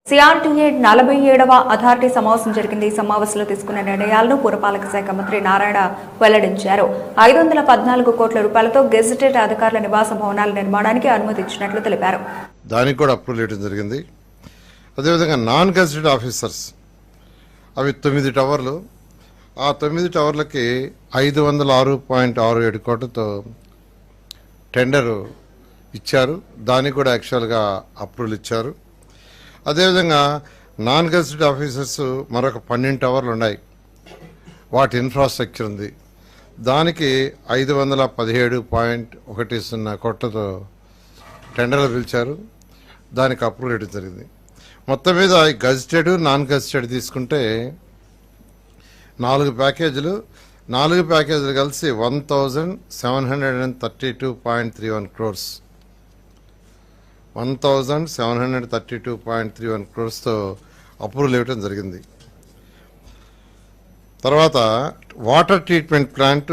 CRTA 47వ authority సమావేశం జరిగింది. ఈ సమావేశంలో తీసుకున్న నిర్ణయాలను పురపాలక శాఖ మంత్రి నారాయణ వెల్లడించారు. 514 కోట్ల రూపాయలతో గెజిటెడ్ అధికారుల నివాస భవనాల నిర్మాణానికి అనుమతించినట్లు తెలిపారు. దానికి కూడా అప్రూవల్ ఇవ్వడం జరిగింది. అదేవిధంగా నాన్ గెజిటెడ్ ఆఫీసర్స్ అవి 9 టవర్లు. ఆ 9 టవర్లకి 506.67 కోట్లతో టెండర్ ఇచ్చారు. దానికి కూడా యాక్చువల్గా అప్రూవల్ ఇచ్చారు. అదేవిధంగా నాన్ గెజిటెడ్ ఆఫీసర్స్ మరొక 12 టవర్లు ఉన్నాయి. వాటి ఇన్ఫ్రాస్ట్రక్చర్ ఉంది. దానికి 517.10 కోట్లతో టెండర్లు పిలిచారు. దానికి అప్రూవల్ ఇవ్వడం జరిగింది. మొత్తం మీద గెజిటెడ్ నాన్ గెజిటెడ్ తీసుకుంటే 4 ప్యాకేజీలు. 4 ప్యాకేజీలు కలిసి 1732.31 క్రోర్స్ 1732.31 క్రోర్స్తో అప్రూవల్ ఇవ్వడం జరిగింది. తర్వాత వాటర్ ట్రీట్మెంట్ ప్లాంట్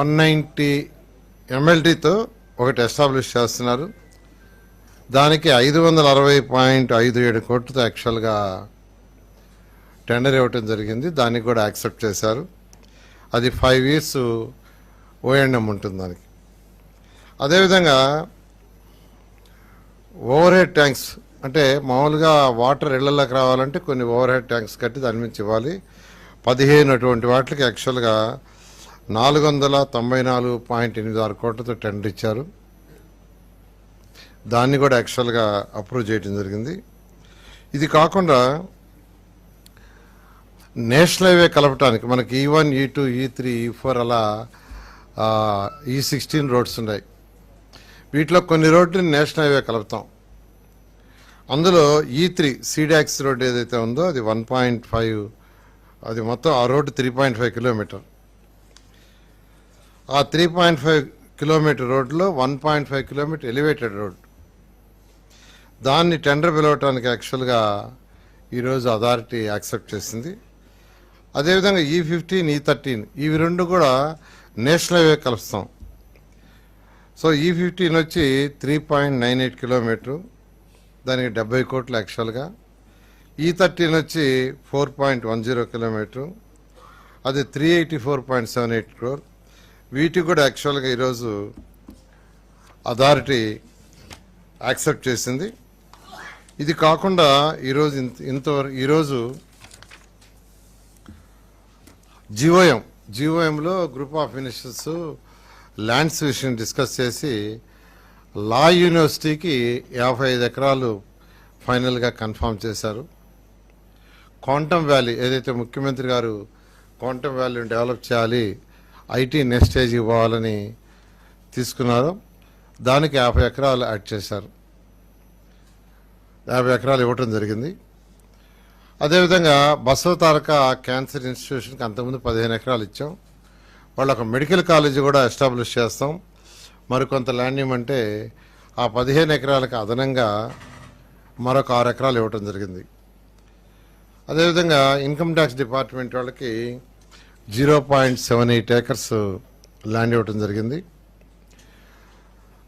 190 MLDతో ఒకటి ఎస్టాబ్లిష్ చేస్తున్నారు. దానికి 560.57 కోట్లతో యాక్చువల్గా టెండర్ ఇవ్వటం జరిగింది. దానికి కూడా యాక్సెప్ట్ చేశారు. అది 5 years O&M ఉంటుంది దానికి. అదేవిధంగా ఓవర్ హెడ్ ట్యాంక్స్ అంటే మామూలుగా వాటర్ ఇళ్లలోకి రావాలంటే కొన్ని ఓవర్ హెడ్ ట్యాంక్స్ కట్టి దాని నుంచి ఇవ్వాలి. 15 అటువంటి వాటికి యాక్చువల్గా 494.86 కోట్లతో టెండర్ ఇచ్చారు. దాన్ని కూడా యాక్చువల్గా అప్రూవ్ చేయడం జరిగింది. ఇది కాకుండా నేషనల్ హైవే కలపటానికి మనకి E1, E2, E3, E4 అలా E16 రోడ్స్ ఉన్నాయి. వీటిలో కొన్ని రోడ్లు నేషనల్ హైవే కలుపుతాం. అందులో E3 సీడాక్స్ రోడ్ ఏదైతే ఉందో అది 1.5, అది మొత్తం ఆ రోడ్డు 3.5 కిలోమీటర్. ఆ 3.5 కిలోమీటర్ రోడ్లో 1.5 కిలోమీటర్ ఎలివేటెడ్ రోడ్. దాన్ని టెండర్ పిలవటానికి యాక్చువల్గా ఈరోజు అథారిటీ యాక్సెప్ట్ చేసింది. అదేవిధంగా E15, E13 ఇవి రెండు కూడా నేషనల్ హైవే కలుపుతాం. సో E15 వచ్చి 3.98 కిలోమీటరు, దానికి 70 కోట్లు యాక్చువల్గా. E13 వచ్చి 4.10 కిలోమీటరు, అది 384.78 crore. వీటికి కూడా యాక్చువల్గా ఈరోజు అథారిటీ యాక్సెప్ట్ చేసింది. ఇది కాకుండా ఈరోజు జిఓఎంలో గ్రూప్ ఆఫ్ మినిస్టర్స్ ల్యాండ్స్ విషయం డిస్కస్ చేసి లా యూనివర్సిటీకి 55 ఎకరాలు ఫైనల్గా కన్ఫర్మ్ చేశారు. క్వాంటమ్ వ్యాలీ ఏదైతే ముఖ్యమంత్రి గారు క్వాంటమ్ వ్యాలీని డెవలప్ చేయాలి, ఐటీ నెక్స్ట్ స్టేజ్కి పోవాలని తీసుకున్నారో దానికి 50 ఎకరాలు యాడ్ చేశారు. 50 ఎకరాలు ఇవ్వటం జరిగింది. అదేవిధంగా బసవతారక క్యాన్సర్ ఇన్స్టిట్యూషన్కి అంతకుముందు 15 ఎకరాలు ఇచ్చాం. వాళ్ళు ఒక మెడికల్ కాలేజీ కూడా ఎస్టాబ్లిష్ చేస్తాం. మరికొంత ల్యాండ్ ఇవ్వమంటే ఆ 15 ఎకరాలకు అదనంగా మరొక 6 ఎకరాలు ఇవ్వటం జరిగింది. అదేవిధంగా ఇన్కమ్ ట్యాక్స్ డిపార్ట్మెంట్ వాళ్ళకి 0.78 acres ల్యాండ్ ఇవ్వటం జరిగింది.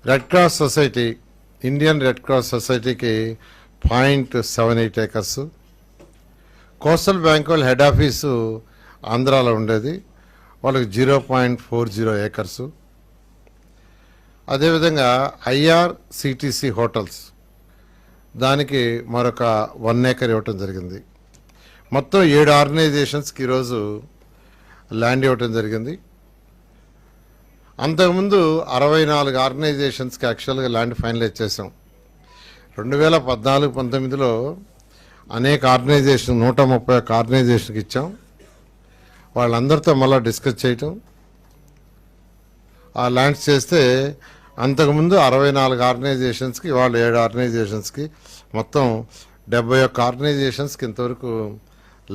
Red cross society, Indian red cross సొసైటీకి 0.78 acres. కోస్టల్ బ్యాంక్ వాళ్ళ హెడ్ ఆఫీసు ఆంధ్రాలో ఉండేది, వాళ్ళకి 0.40 acres. అదేవిధంగా IRCTC హోటల్స్ దానికి మరొక 1 acre ఇవ్వటం జరిగింది. మొత్తం 7 ఆర్గనైజేషన్స్కి ఈరోజు ల్యాండ్ ఇవ్వటం జరిగింది. అంతకుముందు 64 ఆర్గనైజేషన్స్కి యాక్చువల్గా ల్యాండ్ ఫైనలైజ్ చేసాం. 2014-19లో అనేక ఆర్గనైజేషన్ 131 ఆర్గనైజేషన్కి ఇచ్చాం. వాళ్ళందరితో మళ్ళీ డిస్కస్ చేయటం, ఆ ల్యాండ్స్ చేస్తే అంతకుముందు 64 ఆర్గనైజేషన్స్కి, వాళ్ళు 7 ఆర్గనైజేషన్స్కి, మొత్తం 71 ఆర్గనైజేషన్స్కి ఇంతవరకు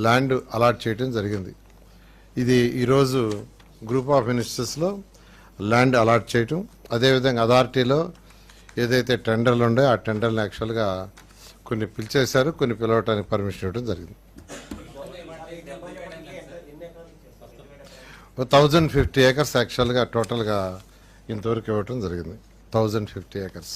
ల్యాండ్ అలాట్ చేయడం జరిగింది. ఇది ఈరోజు గ్రూప్ ఆఫ్ మినిస్టర్స్లో ల్యాండ్ అలాట్ చేయటం. అదేవిధంగా అథారిటీలో ఏదైతే టెండర్లు ఉన్నాయో ఆ టెండర్లు యాక్చువల్గా కొన్ని పిలిచేశారు, కొన్ని పిలవటానికి పర్మిషన్ ఇవ్వడం జరిగింది. 1050 acres యాక్చువల్గా టోటల్గా ఇంతవరకు ఇవ్వటం జరిగింది. 1050 acres.